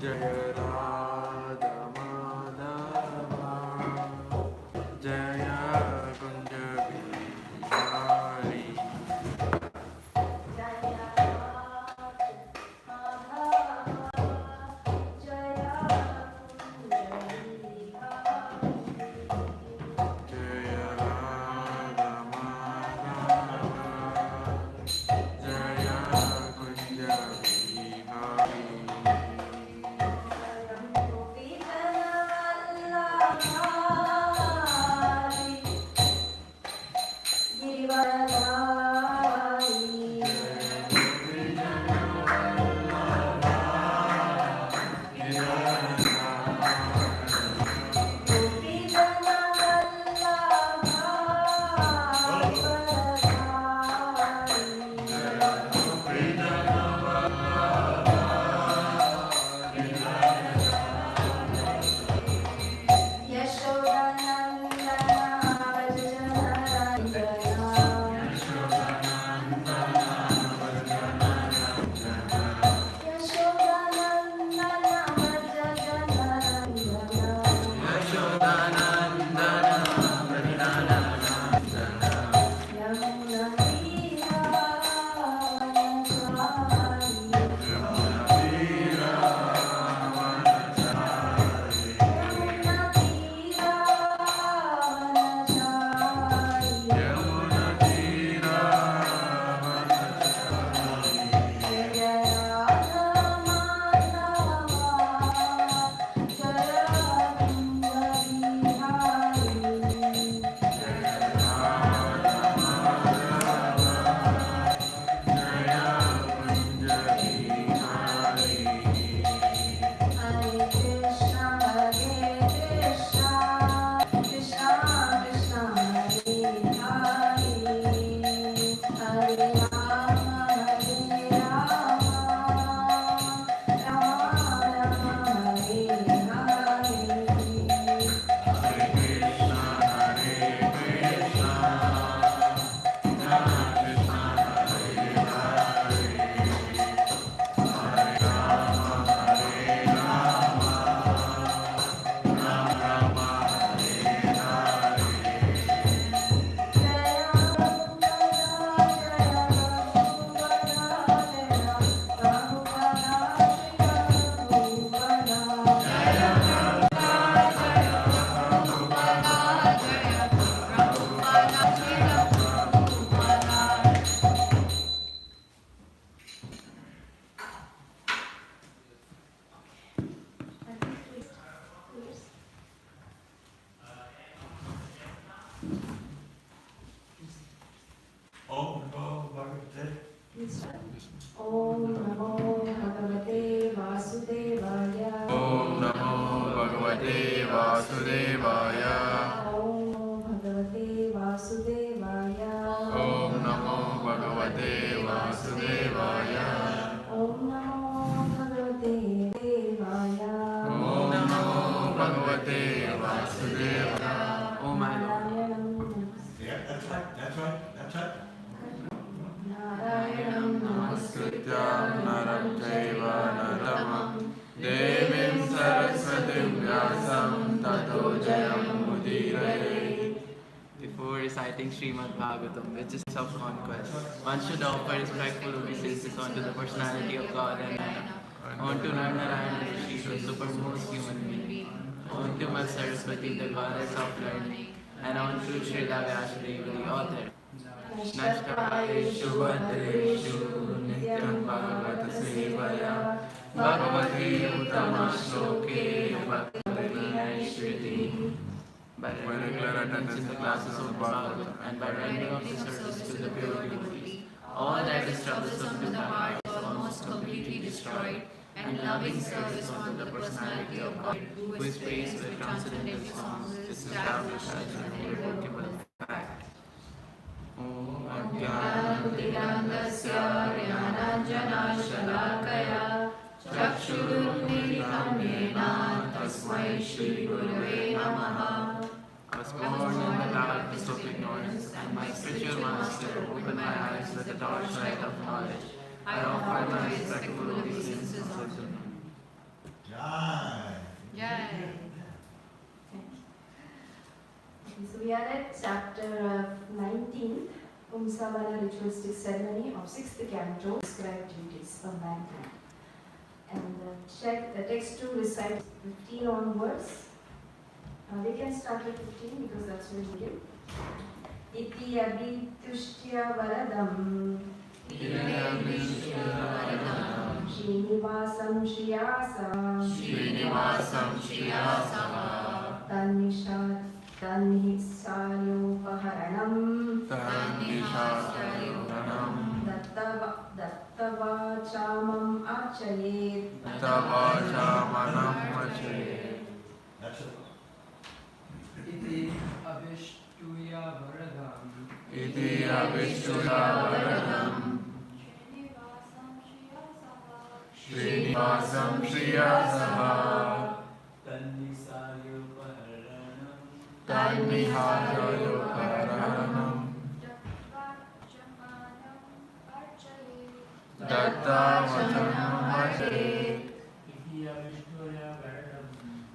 Jaya Radha Madhava Jaya Kunja Bihari Jaya Radha Madhava Jaya Kunja Bihari Om Namo Bhagavate Vasudevaya. Om Namo Bhagavate Vasudevaya Om Namo Bhagavate Vasudevaya. Om Namo Bhagavate Vasudevaya Om Namo Bhagavate Devaya. Om Namo Bhagavate Vasudevaya Om Narayanam Namaskrityam Naram Chaiva Naramam Devim Saraswatim Vyasam Tato Jayam Mudiraye. Before reciting Srimad Bhagavatam, which is of conquest, one should offer respectful obeisances unto the personality of God and man, unto Narayana Rishi, the supermost human being, unto Ma Saraswati, the goddess of learning, and unto Srila Vyasadeva, the author. Nashtayesu Bhadreshu Nityam Bhagavata Sevaya Bhagavati Uttama Shloke Bhaktivinoda Shriti. By regular attendance in the classes of Bhagavatam and by rendering of the service to the pure devotee, all that is troublesome to the heart is almost completely destroyed, and loving service unto the personality of God, who is praised with transcendental songs, is established as an irrevocable fact. Om Ajnanatimirandasya Jnananjanashalakaya Chakshurunmilitam Yena Tasmai Shri Gurave Namaha. I was born in the darkness of ignorance, and my spiritual master opened my eyes with the torchlight of knowledge. I offer my respectful obeisances unto him. we are at chapter 19, Umsavana ritualistic ceremony of 6th canto, described duties of mankind. And check the text to recite 15 onwards. We can start at 15 because that's where we begin. Iti abhitushtya varadam Srinivasam Shriyasa Tannisayopaharanam Dattavachamam Archayet. Iti abhishtuya varadam Srinivasam Shriyasaha Tannihayopaharanam Dattavachamam Archayet.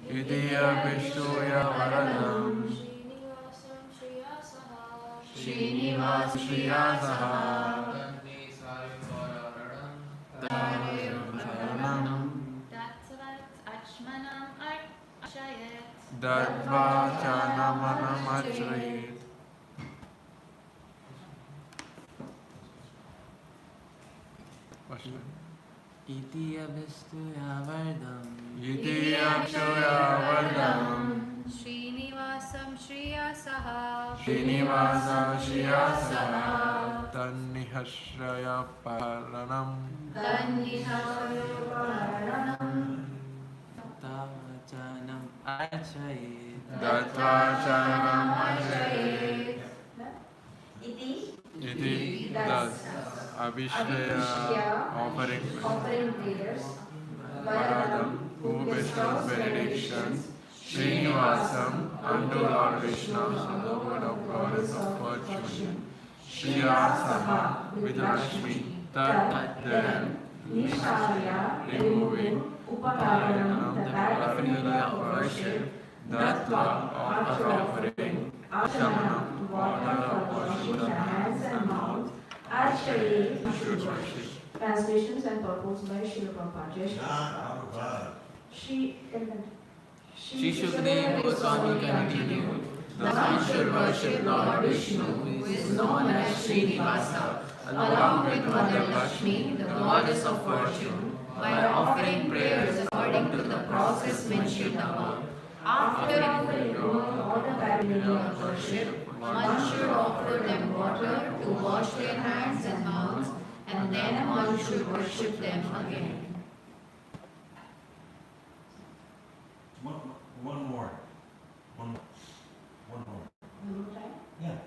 Iti abhishtuya varadam Srinivas Shriyasaha Datvachanam Achrayet. Iti abhistuya varadam Srinivasam Shriyasaha Tannihashrayapaharanam Dattavachanam Archayet. Datvachanam Achrayet. Iti Thus, Abhishraya offering prayers. Varadam, who bestows benedictions, Srinivasam, unto Lord Krishna, the word of goddess of fortune, Shriyasaha, with Lakshmi, Tat, then, Nisharya, removing, Upaharanam, the paraphernalia of worship, Dattva, of offering, Shamanam, water of washing the hands and mouth, Archayet, should worship. Translations and purports by Srila Prabhupada. Sri Shukadeva Goswami continued, the one should worship Lord Vishnu, who is known as Srinivasa, along with Mother Lakshmi, the goddess of fortune, by offering prayers according to the process mentioned above. After removing all the paraphernalia of worship, one should offer them water to wash their hands and mouths, and then one should worship them again. One more. Yeah.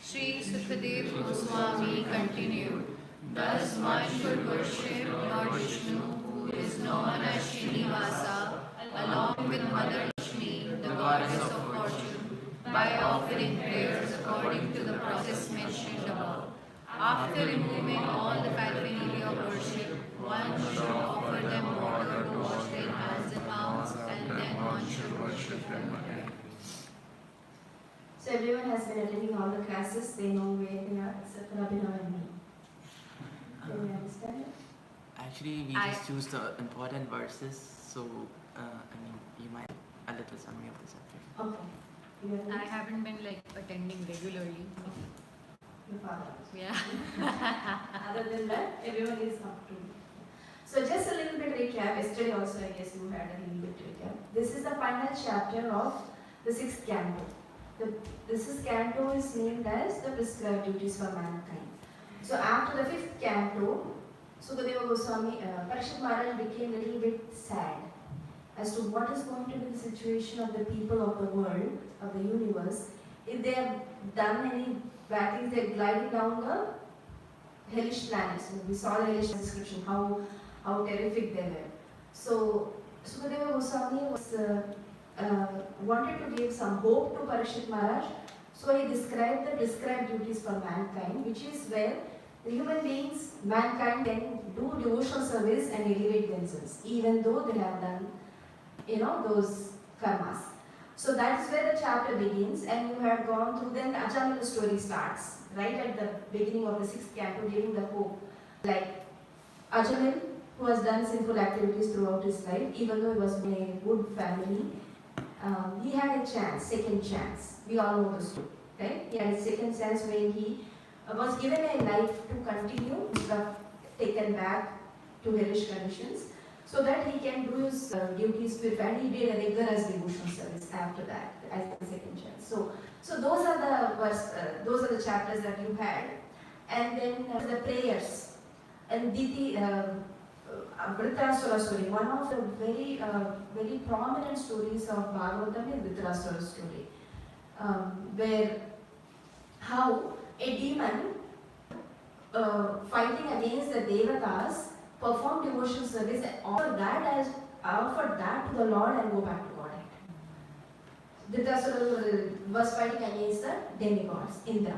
Sri Sukadeva Goswami continued, thus one should worship Lord Vishnu, who is known as Srinivasa, along with Mother Lakshmi, the goddess of fortune, by offering prayers according to the process mentioned above. After removing all the paraphernalia of worship, one should offer them water to wash their hands and mouths, and then one should worship them again. So everyone has been attending all the classes, they know where they are except for Abhinav and me. Can you understand it? Actually, we just choose the important verses, so you might a little summary of the subject. Okay. You have I haven't been attending regularly. your father also. Yeah. Other than that, everyone is up to. So just a little bit recap. Yesterday also, I guess you had a little bit recap. This is the final chapter of the 6th canto. This canto is named as the prescribed duties for mankind. So after the 5th canto, Sukadeva Goswami, Parikshit Maharaj became a little bit sad as to what is going to be the situation of the people of the world, of the universe, if they have done any bad things, they are gliding down the hellish planets. We saw the hellish description, how terrific they were. So Sukadeva Goswami was wanted to give some hope to Parikshit Maharaj. So he described the prescribed duties for mankind, which is where the human beings, mankind can do devotional service and elevate themselves, even though they have done, those karmas. So that is where the chapter begins, and you have gone through. Then Ajamil's story starts right at the beginning of the 6th canto, giving the hope. Like Ajamil, who has done sinful activities throughout his life, even though he was in a good family, he had a chance, second chance. We all know the story, right? He had a second chance when he was given a life to continue, instead of taken back to hellish conditions, so that he can do his duties with, and he did a rigorous devotional service after that as a second chance. So those are the chapters that you had, and then the prayers. And Diti, Vritrasura story, one of the very prominent stories of Bhagavatam is Vritrasura story, where how a demon fighting against the Devatas performed devotional service and offered that to the Lord and go back to Godhead. Dhritarashtra was fighting against the demigods, Indra,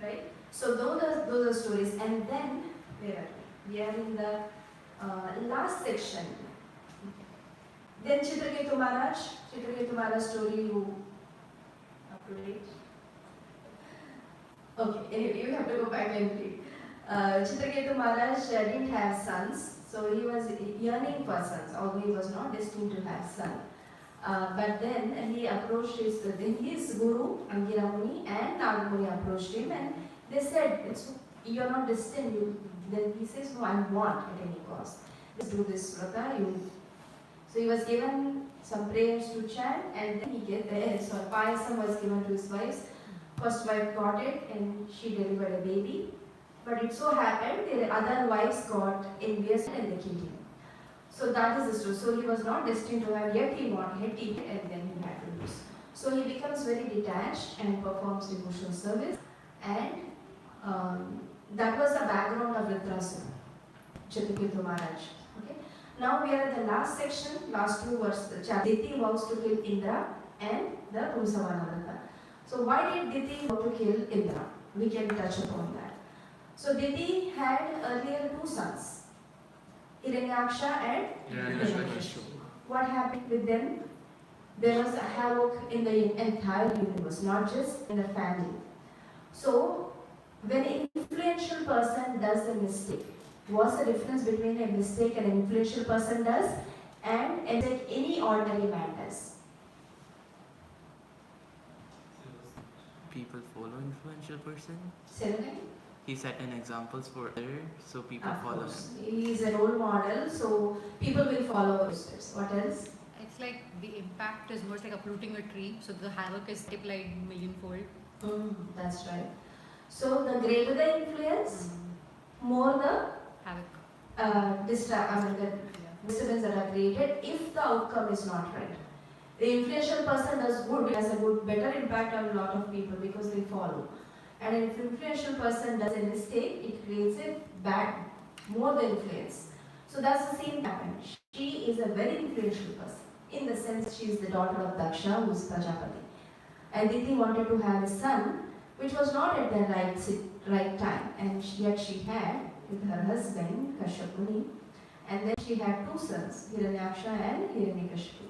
right? So those are stories, and then where are we? We are in the last section. Then Chitraketu Maharaj story, you up to date? Okay, anyway, you have to go back and read. Chitraketu Maharaj didn't have sons, so he was yearning for sons, although he was not destined to have sons. But then he approached his guru, Angira Muni, and Naga Muni approached him, and they said, "You're not destined." Then he says, "No, I want at any cost. Let's do this vrata." So he was given some prayers to chant, and then he get there. So payasam was given to his wives. First wife got it, and she delivered a baby. But it so happened the other wives got envious and they killed him. So that is the story. So he was not destined to have, yet he wanted it, and then he had to lose. So he becomes very detached and performs devotional service, and that was the background of Vritrasura, Chitraketu Maharaj. Okay. Now we are at the last section, last 2 verses. The chapter. Diti vows to kill Indra and the Pumsavanavata. So why did Diti vow to kill Indra? We can touch upon that. So Diti had earlier 2 sons, Hiranyaksha and Hiranyakashipu. What happened with them? There was a havoc in the entire universe, not just in the family. So when an influential person does a mistake, what's the difference between a mistake an influential person does and a mistake any ordinary man does? People follow influential person. Say that again? He set an examples for others, so people Of follow course. him. He is a role model, so people will follow his steps. What else? It's like the impact is more like uprooting a tree, so the havoc is multiplied millionfold. That's right. So the greater the influence, more the Havoc. disturbance that are created if the outcome is not right. The influential person does good, has a better impact on a lot of people because they follow. And if an influential person does a mistake, it creates a more the influence. So that's the same happen. She is a very influential person. In the sense, she is the daughter of Daksha, who is Prajapati. And Diti wanted to have a son, which was not at the right time. And yet she had with her husband, Kashyap Muni. And then she had 2 sons, Hiranyaksha and Hiranyakashipu.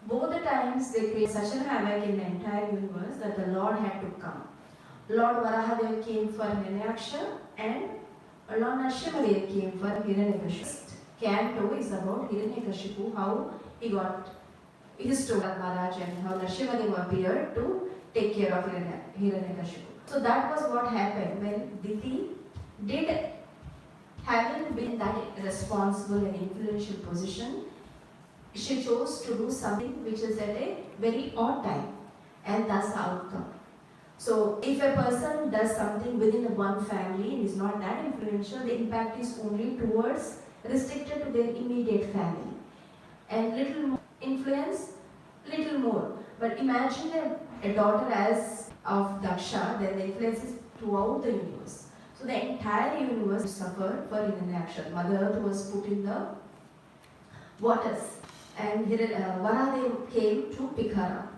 Both the times they created such a havoc in the entire universe that the Lord had to come. Lord Varahadev came for Hiranyaksha and Lord Nrsimhadev came for Hiranyakashipu. Canto is about Hiranyakashipu, how he got his story of Maharaj and how Nrsimhadev appeared to take care of Hiranyakashipu. So that was what happened when Diti did, having been that responsible and influential position, she chose to do something which is at a very odd time, and that's the outcome. So if a person does something within one family and is not that influential, the impact is only towards, restricted to their immediate family. And little more influence, little more. But imagine a daughter as of Daksha, then the influence is throughout the universe. So the entire universe suffered for Hiranyaksha. Mother Earth was put in the waters, and Varahadev came to pick her up.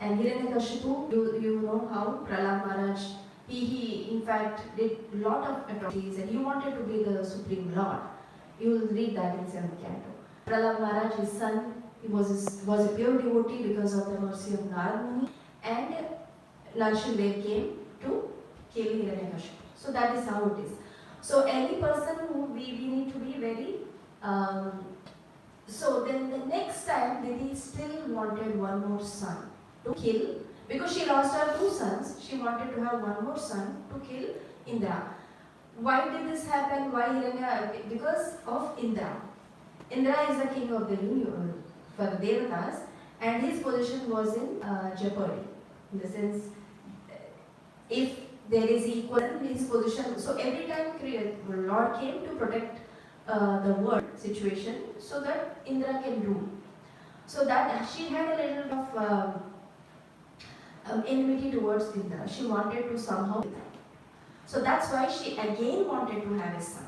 And Hiranyakashipu, you know how Prahlad Maharaj, he in fact did a lot of atrocities, and he wanted to be the Supreme Lord. You will read that in 7th canto. Prahlad Maharaj, his son, was a pure devotee because of the mercy of Narad Muni, and Narsimha came to kill Hiranyakashipu. So that is how it is. So any person who we need to be very. So then the next time Devi still wanted one more son to kill, because she lost her two sons. She wanted to have one more son to kill Indra. Why did this happen? Why Hiranya? Because of Indra. Indra is the king of the universe for the Devatas, and his position was in jeopardy. In the sense, if there is equal in his position, so every time Lord came to protect the world situation so that Indra can rule. So that she had a little of enmity towards Indra. She wanted to somehow. So that's why she again wanted to have a son.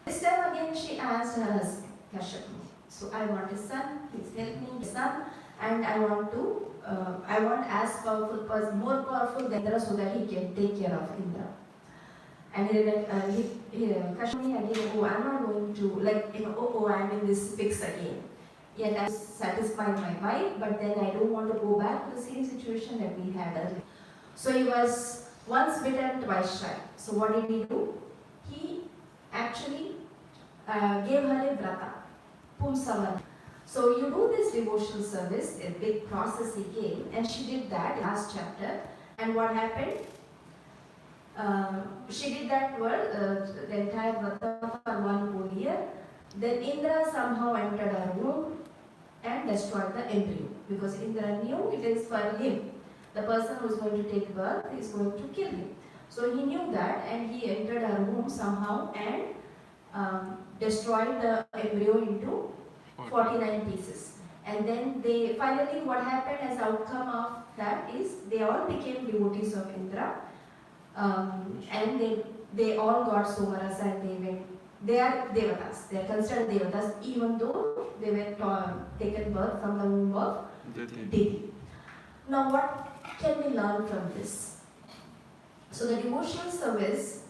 This time again she asked her husband, Kashyap. So I want a son, please help me, son, and I want as powerful person, more powerful than Indra, so that he can take care of Indra. And Kashyap again, oh, I'm not going to, I'm in this fix again. Yet I satisfied my wife, but then I don't want to go back to the same situation that we had earlier. So he was once bitten, twice shy. So what did he do? He actually gave her a vrata, Pumsavan. So you do this devotional service, a big process he gave, and she did that last chapter. And what happened? She did that the entire vrata for 1 whole year. Then Indra somehow entered her womb and destroyed the embryo, because Indra knew it is for him. The person who is going to take birth is going to kill him. So he knew that, and he entered her womb somehow and destroyed the embryo into 49 pieces. And then finally what happened as outcome of that is they all became devotees of Indra, and they all got Somarasa, and they are Devatas. They are considered Devatas even though they were taken birth from the womb of Devi. Now what can we learn from this? So the devotional service,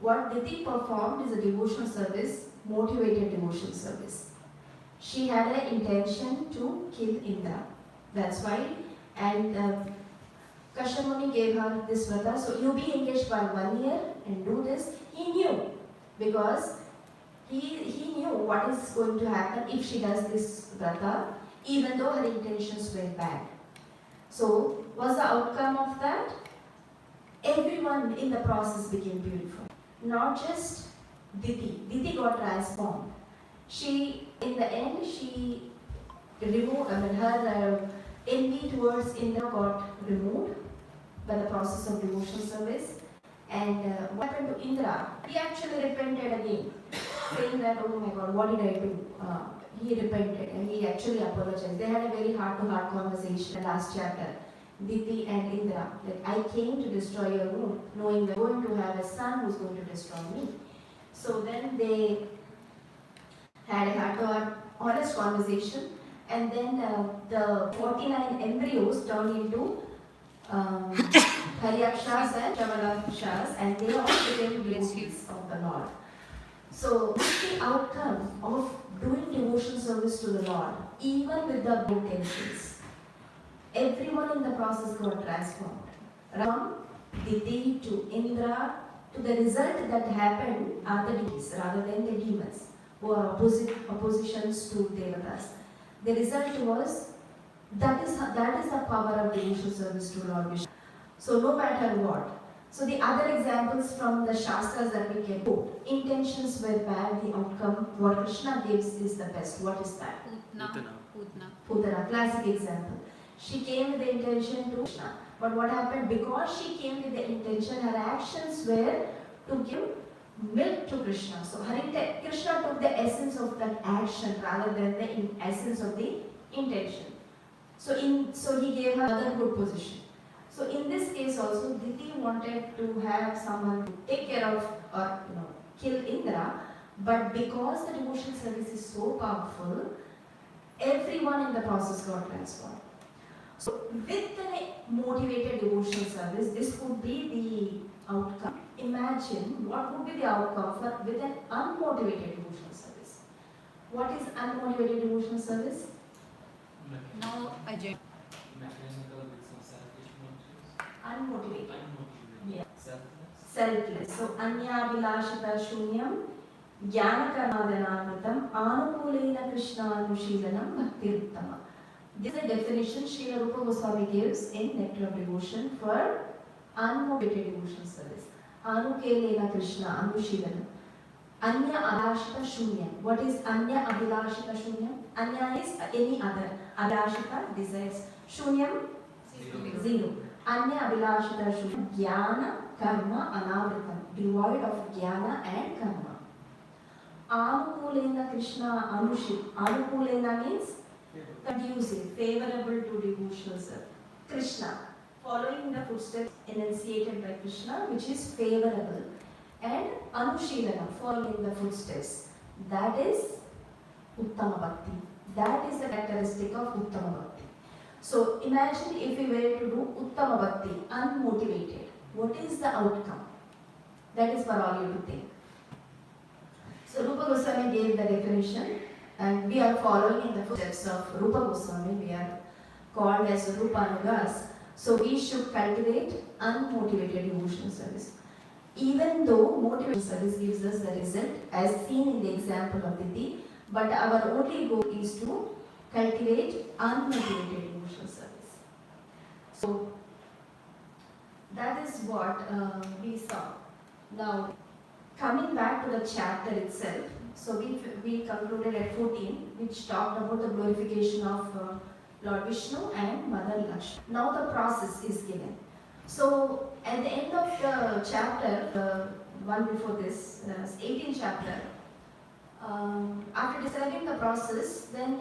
what Diti performed is a devotional service, motivated devotional service. She had an intention to kill Indra. That's why, and Kashyap Muni gave her this vrata. So you be engaged for 1 year and do this. He knew, because he knew what is going to happen if she does this vrata, even though her intentions were bad. So was the outcome of that? Everyone in the process became beautiful. Not just Diti. Diti got transformed. She, in the end, she removed, her envy towards Indra got removed by the process of devotional service. And what happened to Indra? He actually repented again, saying that, oh my God, what did I do? He repented and he actually apologized. They had a very heart-to-heart conversation in the last chapter. Diti and Indra, like, I came to destroy your womb, knowing we're going to have a son who's going to destroy me. So then they had a heart-to-heart, honest conversation, and then the 49 embryos turned into Haryakshas and Chamalakshas, and they all became devotees of the Lord. So this is the outcome of doing devotion service to the Lord, even with the good intentions. Everyone in the process got transformed. From Diti to Indra, to the result that happened are the deities rather than the demons, who are oppositions to Devatas. The result was that is the power of devotional service to Lord Vishnu. So no matter what. So the other examples from the Shastras that we can quote, intentions were bad, the outcome, what Krishna gives is the best. What is that? Putana, classic example. She came with the intention to Krishna. But what happened? Because she came with the intention, her actions were to give milk to Krishna. So Krishna took the essence of that action rather than the essence of the intention. So he gave her another good position. So in this case also, Diti wanted to have someone to take care of or kill Indra, but because the devotional service is so powerful, everyone in the process got transformed. So with the motivated devotional service, this would be the outcome. Imagine what would be the outcome with an unmotivated devotional service. What is unmotivated devotional service? No agenda. Mechanical with some selfish motives. Unmotivated. Unmotivated. Yeah. Selfless. Selfless. So Anyabhilashita Shunyam Jnanakarmadhanamritam Anukulena Krishnanushilanam Bhaktiruttama. This is a definition Srila Rupa Goswami gives in Nectar of Devotion for unmotivated devotional service. Anukulena Krishna Anushilanam. Anya Abhilashita Shunyam. What is Anya Abhilashita Shunyam? Anya is any other. Abhilashita desires. Shunyam zero. Anya Abhilashita Shunyam. Jnana Karma Anavritam. Devoid of Jnana and Karma. Anukulena Krishna Anushil. Anukulena means conducive, favorable to devotional service. Krishna, following the footsteps enunciated by Krishna, which is favorable. And Anushilana, following the footsteps. That is Uttama Bhakti. That is the characteristic of Uttama Bhakti. So imagine if we were to do Uttama Bhakti, unmotivated. What is the outcome? That is for all you to think. So Rupa Goswami gave the definition, and we are following in the footsteps of Rupa Goswami. We are called as Rupanugas. So we should cultivate unmotivated devotional service. Even though motivated service gives us the result as seen in the example of Didi, but our only goal is to cultivate unmotivated devotional service. So that is what we saw. Now, coming back to the chapter itself, so we concluded at 14, which talked about the glorification of Lord Vishnu and Mother Lakshmi. Now the process is given. So at the end of the chapter, the one before this, 18th chapter, after describing the process, then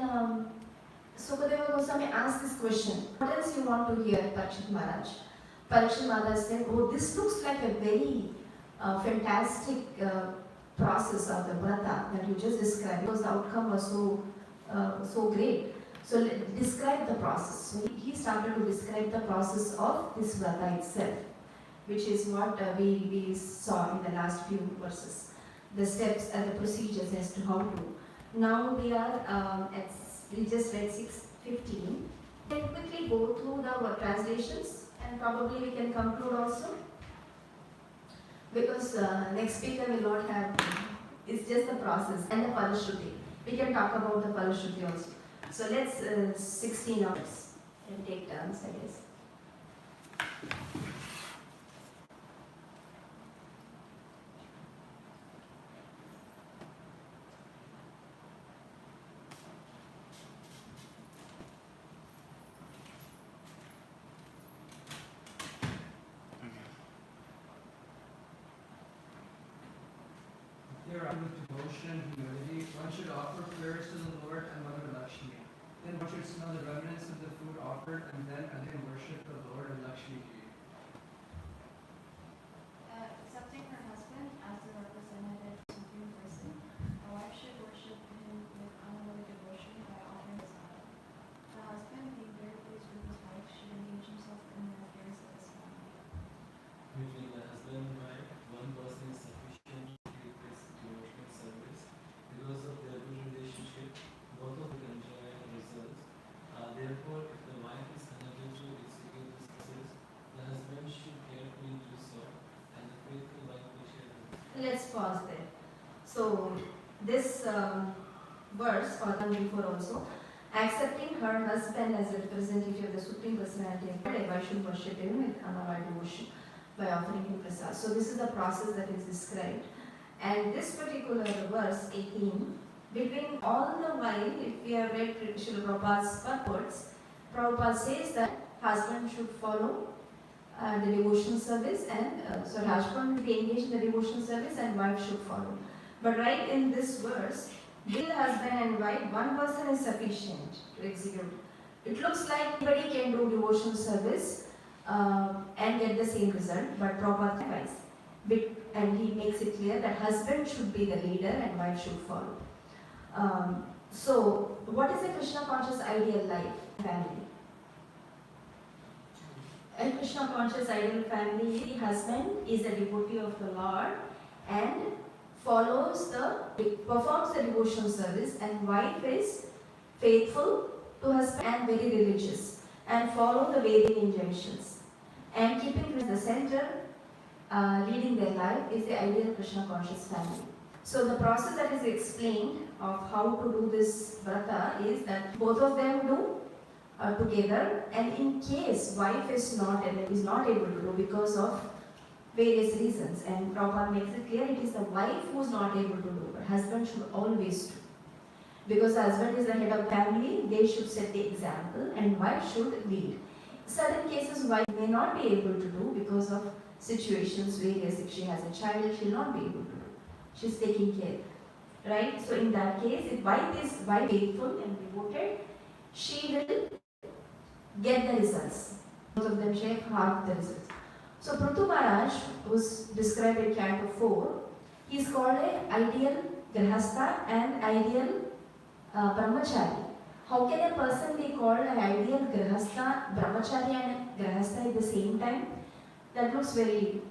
Sukadeva Goswami asked this question: what else you want to hear, Parikshit Maharaj? Parikshit Maharaj said, oh, this looks like a very fantastic process of the vrata that you just described, because the outcome was so great. So describe the process. So he started to describe the process of this vrata itself, which is what we saw in the last few verses. The steps and the procedures as to how to. Now we are we just read 6:15. We'll quickly go through the translations and probably we can conclude also. Because next speaker will not have, it's just the process and the Palashruti. We can talk about the Palashruti also. So let's 16 hours and take turns, I guess. Here, with devotion and humility, one should offer prayers to the Lord and Mother Lakshmi. Then one should smell the remnants of the food offered and then again worship the Lord and Lakshmi ji. Accepting her husband as the representative supreme person, a wife should worship him with unalloyed devotion by offering his honor. The husband, being very pleased with his wife, should engage himself in the affairs of his family. Between the husband and wife, one person is sufficient to create this devotional service. Because of their good relationship, both of them enjoy the results. Therefore, if the wife is unable to execute this process, the husband should carefully do so, and the faithful wife will share the results. Let's pause there. So this verse, or the one before also, accepting her husband as a representative of the Supreme Personality of God, I should worship him with unalloyed devotion by offering him prasad. So this is the process that is described. And this particular verse 18, between all the while, if we have read Srila Prabhupada's purports, Prabhupada says that husband should follow the devotional service and so husband should be engaged in the devotional service and wife should follow. But right in this verse, with husband and wife, one person is sufficient to execute. It looks like anybody can do devotional service and get the same result, but Prabhupada advice. And he makes it clear that husband should be the leader and wife should follow. So, what is a Krishna conscious ideal life family? A Krishna conscious ideal family, the husband is a devotee of the Lord and performs the devotional service, and wife is faithful to husband and very religious and follow the Vedic injunctions. And keeping Krishna the center, leading their life is the ideal Krishna conscious family. So the process that is explained of how to do this vrata is that both of them do together, and in case wife is not able to do because of various reasons, and Prabhupada makes it clear it is the wife who is not able to do, but husband should always do. Because the husband is the head of family, they should set the example and wife should lead. Certain cases wife may not be able to do because of situations, various, if she has a child, she will not be able to do. She's taking care, right? So in that case, if wife is faithful and devoted, she will get the results. Both of them share half the results. So Prithu Maharaj was described in Canto 4. He is called an ideal Grihastha and ideal Brahmachari. How can a person be called an ideal Grihastha, Brahmachari and Grihastha at the same time? That looks very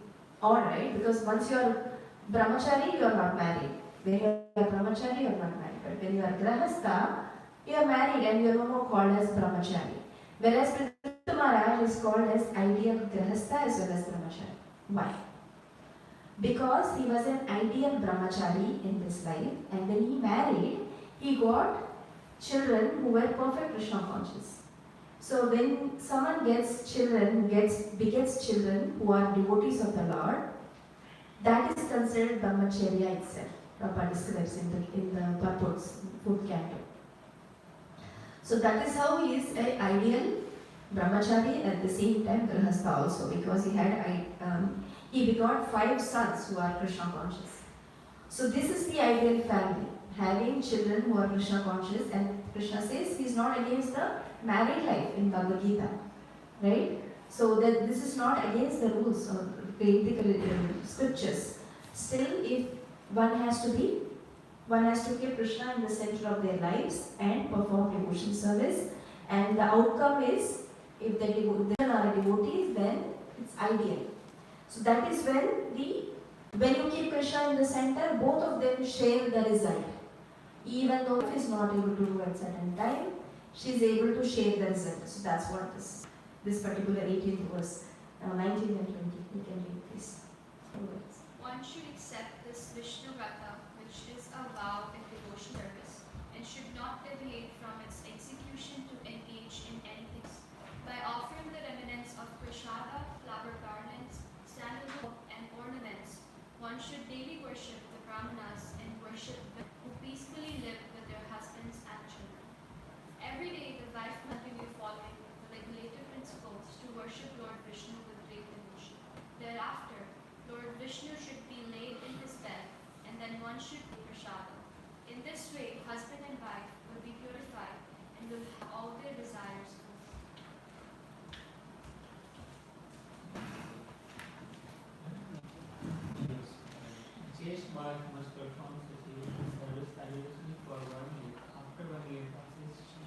odd, right? Because once you are Brahmachari, you are not married. When you are Brahmachari, you are not married. But when you are Grihastha, you are married and you are no more called as Brahmachari. Whereas Prithu Maharaj is called as ideal Grihastha as well as Brahmachari. Why? Because he was an ideal Brahmachari in this life, and when he married, he got children who were perfect Krishna conscious. So when someone begets children who are devotees of the Lord, that is considered Brahmacharya itself. Prabhupada describes in the purports, 4th canto. So that is how he is an ideal Brahmachari at the same time Grihastha also, because he begot 5 sons who are Krishna conscious. So this is the ideal family, having children who are Krishna conscious, and Krishna says he is not against the married life in Bhagavad Gita, right? So that this is not against the rules or Vedic scriptures. Still, if one has to keep Krishna in the center of their lives and perform devotion service, and the outcome is, if the children are devotees, then it's ideal. So that is when you keep Krishna in the center, both of them share the result. Even though if is not able to do at certain time, she is able to share the result. So that's what this particular 18th verse, 19 and 20. You can read this. One should accept this Vishnu Vrata, which is a vow in devotion service, and should not deviate from its execution to engage in anything. By offering the remnants of prasada, flower garlands, sandalwood, and ornaments, one should daily worship the brahmanas and worship them who peacefully live with their husbands and children. Every day, the wife continue following the regulative principles to worship Lord Vishnu with great devotion. Thereafter, Lord Vishnu should be laid in his bed, and then one should be prasada. In this way, husband and wife will be purified and will have all their desires fulfilled. Chaste wife must perform Sacimata service assiduously for 1 year. After 1 year passes, she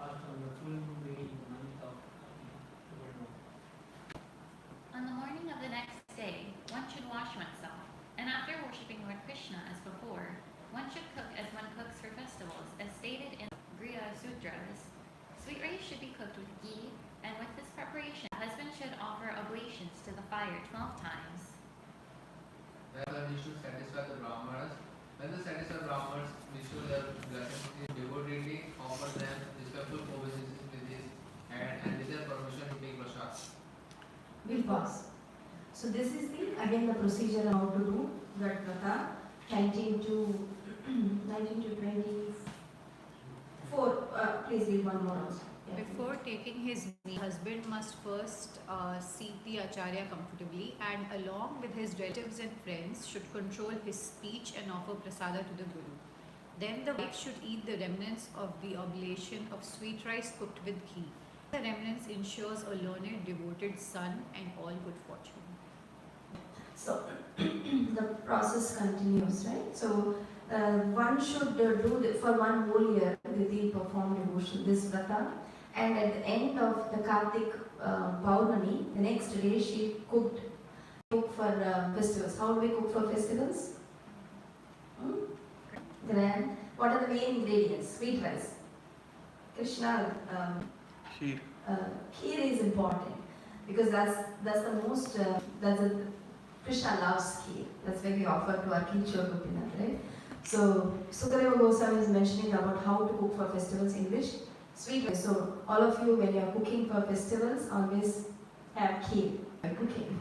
fasts on the full moon day in the month of October. On the morning of the next day, one should wash oneself, and after worshipping Lord Krishna as before, one should cook as one cooks for festivals, as stated in Griha Sutras. Sweet rice should be cooked with ghee, and with this preparation, the husband should offer oblations to the fire 12 times. Rather, he should satisfy the Brahmanas. When the satisfied Brahmanas bestow their blessings, he devotedly offers them respectful obeisances with his hand and with their permission to take prasad. We'll pause. So this is the procedure on how to do Vrat Vrata 19 to 24. Please read one more also. Yeah. Before taking his meal, husband must first seat the acharya comfortably, and along with his relatives and friends should control his speech and offer prasada to the Guru. Then the wife should eat the remnants of the oblation of sweet rice cooked with ghee. The remnants ensures a learned, devoted son and all good fortune. So the process continues, right? So one should do for 1 whole year Didi perform devotion, this vrata, and at the end of the Kartik Paurnami, the next day she cook for festivals. How do we cook for festivals? Then, what are the main ingredients? Sweet rice. Krishna, Kheer. kheer is important because that's the most Krishna loves kheer. That's why we offer to our Kinshore Gopinath, right? So Sukadeva Goswami is mentioning about how to cook for festivals in which sweet rice. So all of you, when you are cooking for festivals, always have kheer by cooking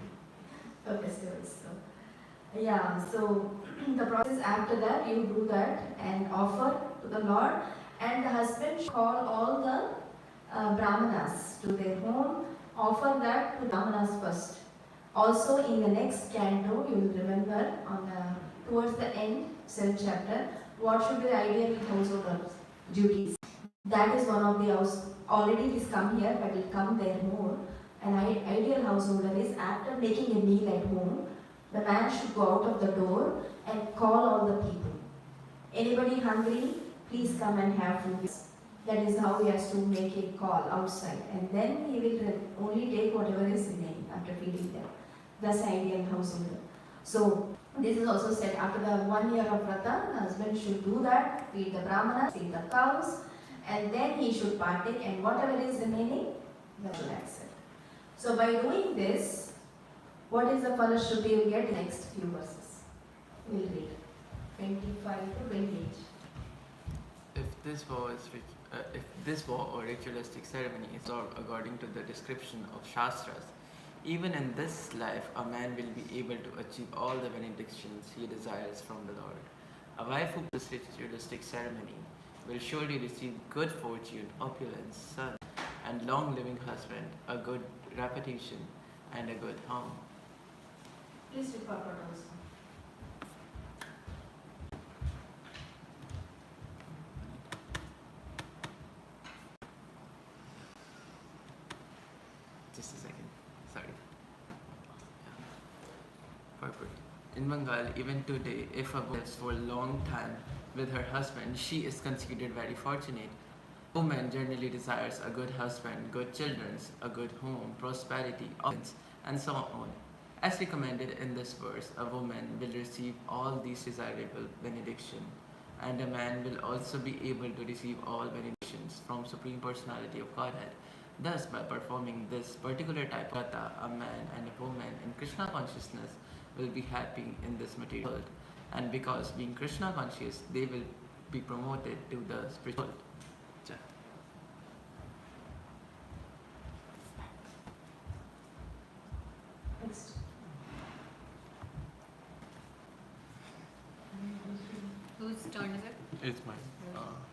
for festivals. So yeah, so the process after that, you do that and offer to the Lord, and the husband should call all the brahmanas to their home, offer that to brahmanas first. Also, in the next canto, you will remember on the towards the end, self chapter, what should be the ideal household duties. That is one of the house. Already it is come here, but it will come there more. An ideal householder is after making a meal at home, the man should go out of the door and call all the people. Anybody hungry? Please come and have food. That is how he has to make a call outside, and then he will only take whatever is remaining after feeding them. That's the ideal householder. So this is also said after the 1 year of vrata, the husband should do that, feed the brahmanas, feed the cows, and then he should partake, and whatever is remaining, he will accept. So by doing this, what is the falashruti you get next few verses? We'll read 25 to 28. If this war or ritualistic ceremony is all according to the description of Shastras, even in this life a man will be able to achieve all the benedictions he desires from the Lord. A wife who does this ritualistic ceremony will surely receive good fortune, opulence, son, and long-living husband, a good reputation, and a good home. Please read purport also. Just a second. Sorry. Purport. In Bengal, even today, if a woman lives for a long time with her husband, she is considered very fortunate. A woman generally desires a good husband, good children, a good home, prosperity, opulence, and so on. As recommended in this verse, a woman will receive all these desirable benedictions, and a man will also be able to receive all benedictions from Supreme Personality of Godhead. Thus, by performing this particular type of kata, a man and a woman in Krishna consciousness will be happy in this material world. And because being Krishna conscious, they will be promoted to the spiritual world. Next. Whose turn is it? It's mine.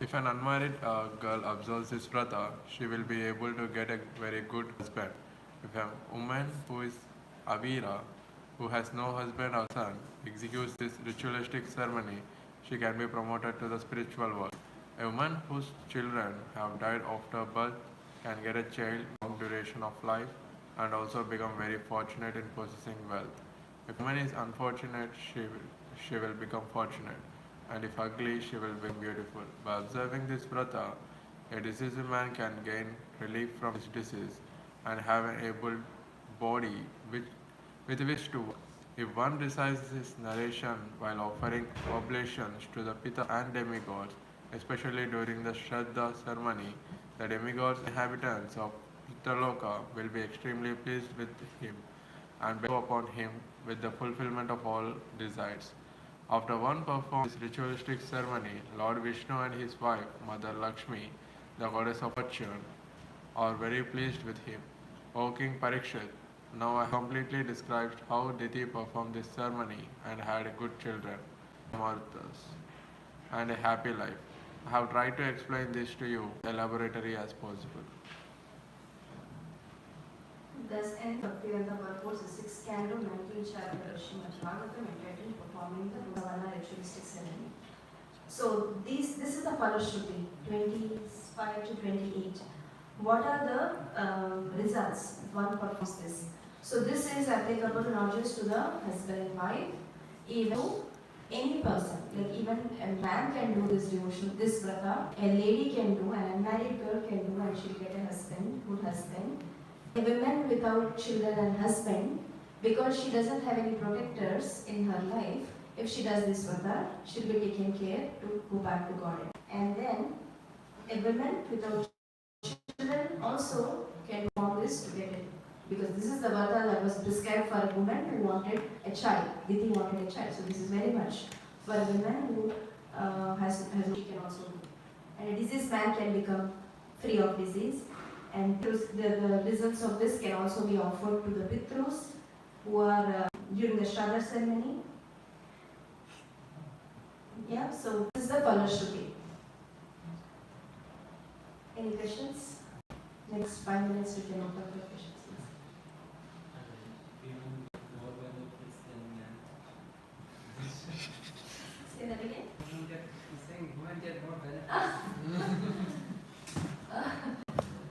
If an unmarried girl observes this vrata, she will be able to get a very good husband. If a woman who is avira, who has no husband or son, executes this ritualistic ceremony, she can be promoted to the spiritual world. A woman whose children have died after birth can get a child long duration of life and also become very fortunate in possessing wealth. If a woman is unfortunate, she will become fortunate, and if ugly, she will become beautiful. By observing this vrata, a diseased man can gain relief from his disease and have an able body with which to work. If one recites this narration while offering oblations to the Pita and demigods, especially during the Shraddha ceremony, the demigods inhabitants of Pitraloka will be extremely pleased with him and bestow upon him with the fulfillment of all desires. After one performs this ritualistic ceremony, Lord Vishnu and his wife, Mother Lakshmi, the goddess of fortune, are very pleased with him. O King Parikshit, now I have completely described how Diti performed this ceremony and had good children, Marthas, and a happy life. I have tried to explain this to you elaborately as possible. Thus ends Bhaktivedanta purports the 6th canto, 19th chapter of Srimad Bhagavatam, entitled Performing the Vrindavana Ritualistic Ceremony. So this is the Falashruti, 25 to 28. What are the results if one performs this? So this is applicable not just to the husband and wife, even to any person. Like even a man can do this devotion, this vrata, a lady can do, an unmarried girl can do, and she'll get a husband, good husband. A woman without children and husband, because she doesn't have any protectors in her life, if she does this vrata, she'll be taken care to go back to God. And then a woman without children also can perform this to get it. Because this is the vrata that was prescribed for a woman who wanted a child. Diti wanted a child. So this is very much for a woman who she can also do. And a diseased man can become free of disease. And the results of this can also be offered to the Pitrus who are during the Shraddha ceremony. Yeah, so this is the Palashruti. Any questions? Next 5 minutes we can open for questions. Say that again. He's saying women get more benefits.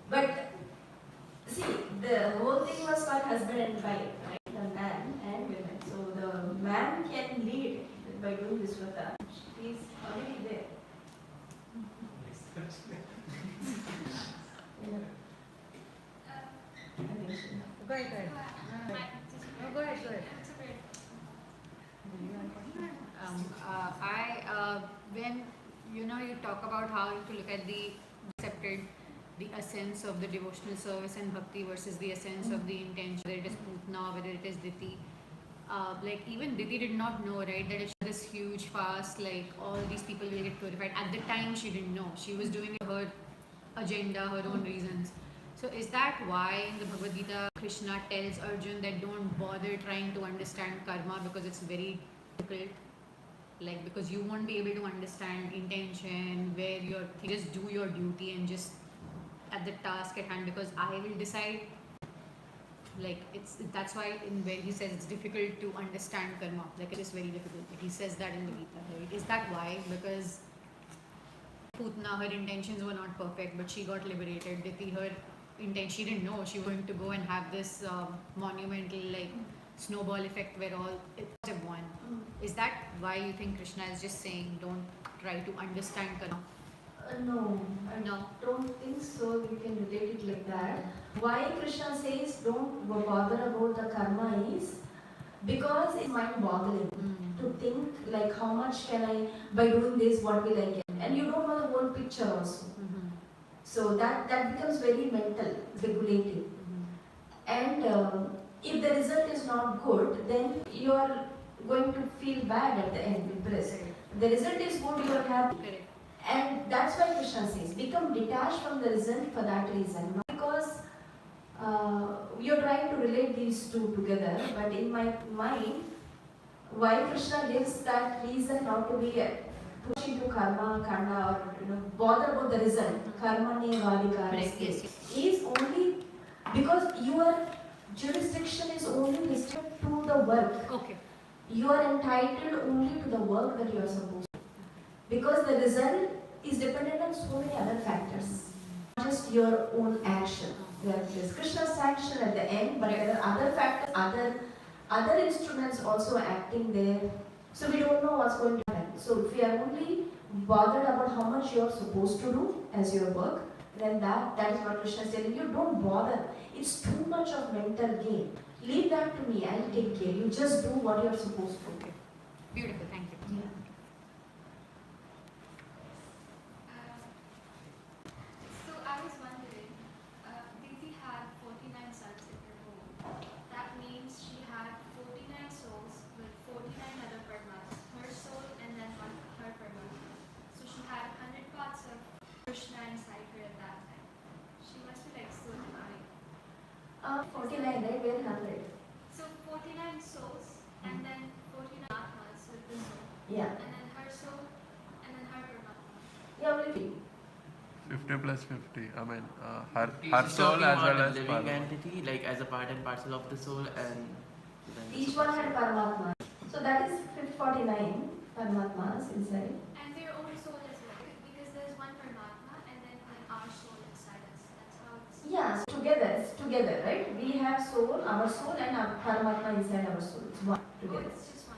But see, the whole thing was for husband and wife, right? The man and women. So the man can lead by doing this vrata. He's already there. Yeah. I think so. Go ahead. No, go ahead. When you talk about how to look at the accepted, the essence of the devotional service and bhakti versus the essence of the intention, whether it is putna, whether it is diti. Like even Diti did not know, right, that it's this huge fast, like all these people will get purified. At the time, she didn't know. She was doing her agenda, her own reasons. So is that why in the Bhagavad Gita, Krishna tells Arjun that don't bother trying to understand karma because it's very difficult? Like because you won't be able to understand intention, where you're just do your duty and just at the task at hand because I will decide. Like that's why in where he says it's difficult to understand karma, like it is very difficult. He says that in the Gita, right? Is that why? Because Putna, her intentions were not perfect, but she got liberated. Diti, her intention, she didn't know she was going to go and have this monumental like snowball effect where all it was one. Is that why you think Krishna is just saying don't try to understand karma? No, I don't think so. You can relate it like that. Why Krishna says don't bother about the karma is because it's mind-boggling to think like how much can I, by doing this, what will I get? And you don't know the whole picture also. So that becomes very mental, speculative. And if the result is not good, then you are going to feel bad at the end, depressed. The result is good, you are happy. Correct. And that's why Krishna says, become detached from the result for that reason. Not because you're trying to relate these two together, but in my mind, why Krishna gives that reason not to be pushed into karma, kanda, or bother about the result. Karma ne vadikara is only because your jurisdiction is only restricted to the work. Okay. You are entitled only to the work that you are supposed to. Because the result is dependent on so many other factors, not just your own action. There is Krishna's action at the end, but there are other factors, other instruments also acting there. So we don't know what's going to happen. So if we are only bothered about how much you are supposed to do as your work, then that is what Krishna is telling you. Don't bother. It's too much of mental game. Leave that to me. I'll take care. You just do what you are supposed to. Okay. Beautiful. Thank you. Yeah. So I was wondering, Devi had 49 sons in her home. That means she had 49 souls with 49 other Paramatmas, her soul and then one her Paramatma. So she had 100 parts of Krishna inside her at that time. She must be like so divine. 49, right? Where 100? So 49 souls and then 49 Atmas with the soul. Yeah. And then her soul and then her Paramatma. Yeah, only 50 plus 50. I mean, her So soul we as want well a as living Parma. entity, like as a part and parcel of the soul, and then the each soul. one had Paramatma. So that is 49 Paramatmas inside. And their own soul as well, because there's one Paramatma and then our soul inside us. That's how it's. Yeah, so it's together, right? We have soul, our soul, and our Paramatma inside our soul. It's one Oh, together. it's just one.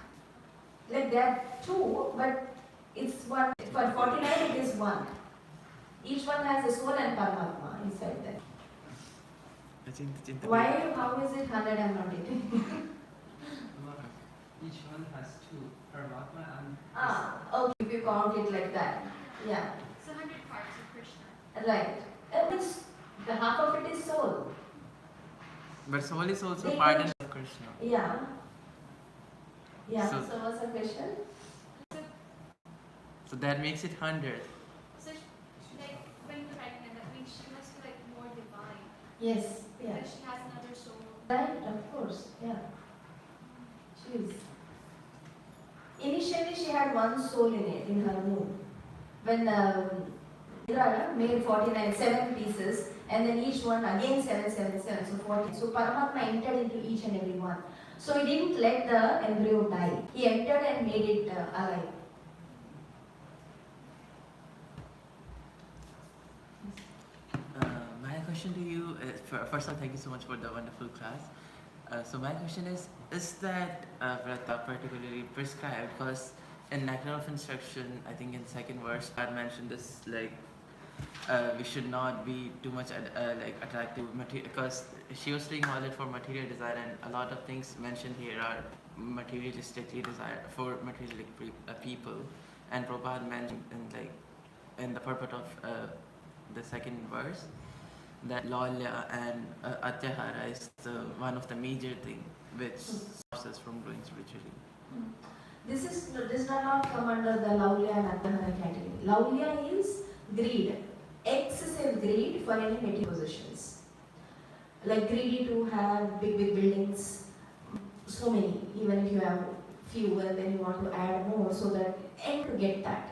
Like there are two, but it's one. For 49, it is one. Each one has a soul and Paramatma inside them. Why? How is it 100? I'm not getting. Each one has two, Paramatma and Okay, if you count it like that. Yeah, It's 100 parts of Krishna. right. It's, the half of it is soul. But soul is also They part can- of Krishna. Yeah. Yeah, So- so what's the question? So that makes it 100. So, like, when you're pregnant, that means she must be like more divine. Yes, yeah. Because she has another soul. Right, of course, yeah. She is. Initially, she had one soul in it, in her womb. When Indra made 49, 7 pieces, and then each one again 7, 7, 7, so 14. So Paramatma entered into each and every one. So he didn't let the embryo die. He entered and made it alive. My question to you is, first of all, thank you so much for the wonderful class. So my question is that vrata particularly prescribed? Because in Nectar of Instruction, I think in second verse, God mentioned this, like, we should not be too much like attracted to material, because she was doing all it for material desire, and a lot of things mentioned here are materialistically desired for materialistic people. And Prabhupada mentioned in the purport of the second verse that Lolya and Atyahara is one of the major thing which stops us from growing spiritually. This does not come under the Laulya and Atyahara category. Laulya is greed, excessive greed for any material possessions. Like greedy to have big buildings, so many, even if you have few and then you want to add more so that and to get that.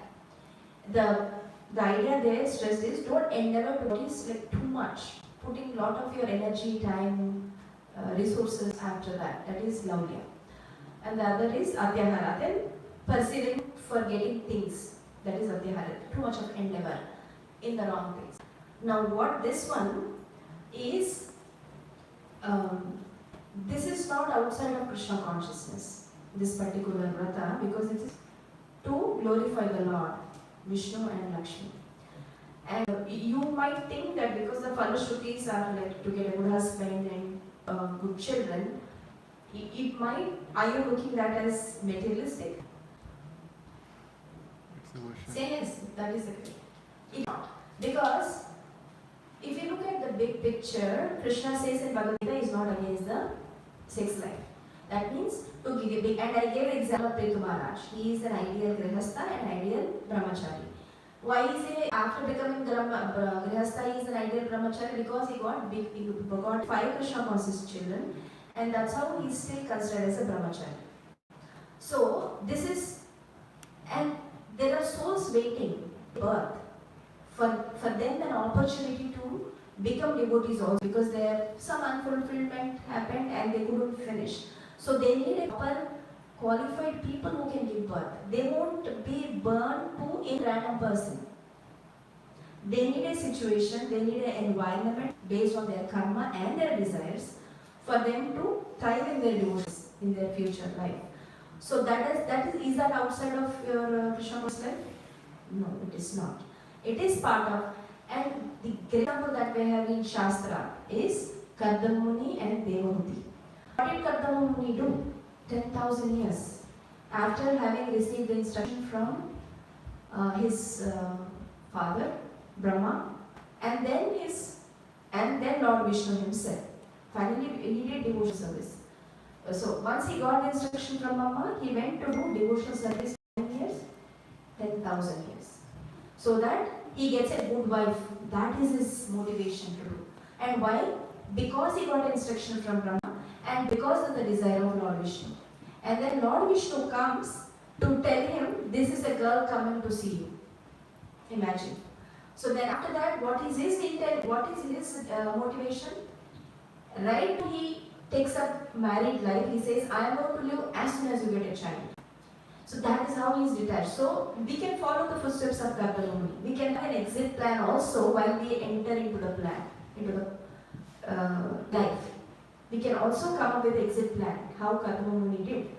The idea there stress is don't endeavor to notice like too much, putting lot of your energy, time, resources after that. That is Laulya. And the other is Atyahara, then pursuing for getting things. That is Atyahara, too much of endeavor in the wrong things. Now what this one is, this is not outside of Krishna consciousness, this particular vrata, because it is to glorify the Lord, Vishnu and Lakshmi. And you might think that because the Falashrutis are like to get a good husband and good children, it might, are you looking that as materialistic? It's the question. Say yes, that is the question. If not, because if you look at the big picture, Krishna says in Bhagavad Gita is not against the sex life. That means to give a big, and I gave an example of Prithu Maharaj. He is an ideal Grihastha and ideal Brahmachari. Why is he after becoming Grihastha he is an ideal Brahmachari? Because he got 5 Krishna conscious children, and that's how he is still considered as a Brahmachari. So this is, and there are souls waiting birth for them an opportunity to become devotees also, because there some unfulfillment happened and they couldn't finish. So they need a proper qualified people who can give birth. They won't be born to a random person. They need a situation, they need an environment based on their karma and their desires for them to thrive in their devotions in their future life. So that is that outside of your Krishna conscious life? No, it is not. It is part of, and the great example that we have in Shastra is Kardamuni and Devahuti. What did Kardamuni do? 10,000 years after having received the instruction from his father Brahma, and then Lord Vishnu himself. Finally, he did devotional service. So once he got the instruction from Brahma, he went to do devotional service 10 years, 10,000 years, so that he gets a good wife. That is his motivation to do. And why? Because he got instruction from Brahma, and because of the desire of Lord Vishnu. And then Lord Vishnu comes to tell him, this is a girl coming to see you. Imagine. So then after that, what is his intent? What is his motivation? Right? He takes up married life. He says, I am going to live as soon as you get a child. So that is how he is detached. So we can follow the footsteps of Kardamuni. We can have an exit plan also while we enter into the plan, into the life. We can also come up with an exit plan, how Kardamuni did.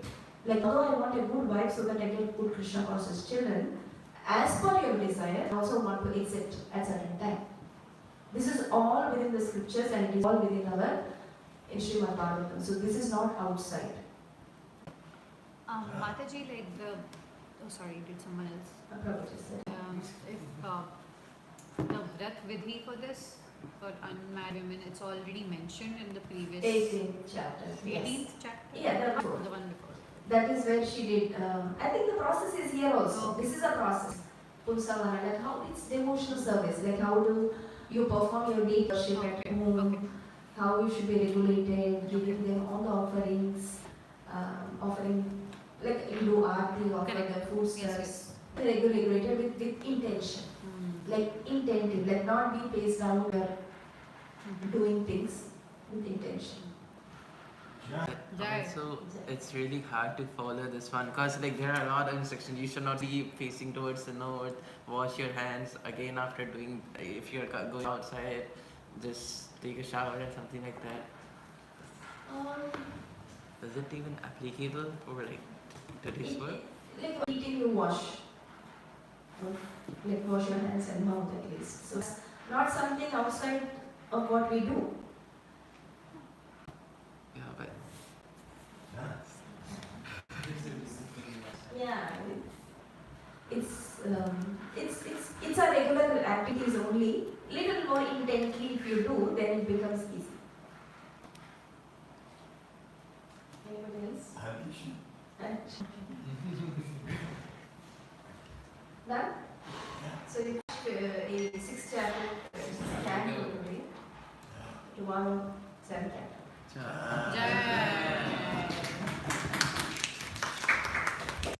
Like, although I want a good wife so that I get good Krishna conscious children, as per your desire, I also want to exit at certain time. This is all within the scriptures and it is all within our Srimad Bhagavatam. So this is not outside. Mataji, like oh sorry, did someone else? Prabhuji said. If the Vrat Vidhi for this, for unmarried women, it's already mentioned in the previous 18th chapter. 18th Yes. chapter? Yeah, the one before. that is where she did. I think the process is here also. Okay. This is a process. Pulsavana, like how it's devotional service, like how do you perform your day worship at home, Okay. how you should be regulated, giving them all the offerings, offering, like you do aarti, offer Correct. the food Yes, stuffs, regulated with intention, like intentive, like not be paced down, we are doing things with intention. Jai. Also, it's really hard to follow this one because like there are a lot of instructions. You should not be facing towards the north. Wash your hands again after doing. If you're going outside, just take a shower or something like that. Is it even applicable for like today's work? Like eating, you wash. Like wash your hands and mouth at least. So it's not something outside of what we do. Yeah, but Yeah, it's a regular activities only. Little more intently if you do, then it becomes easy. Anybody else? Done? So you a 6th chapter can go today. Tomorrow 7th chapter. Jai. Jai.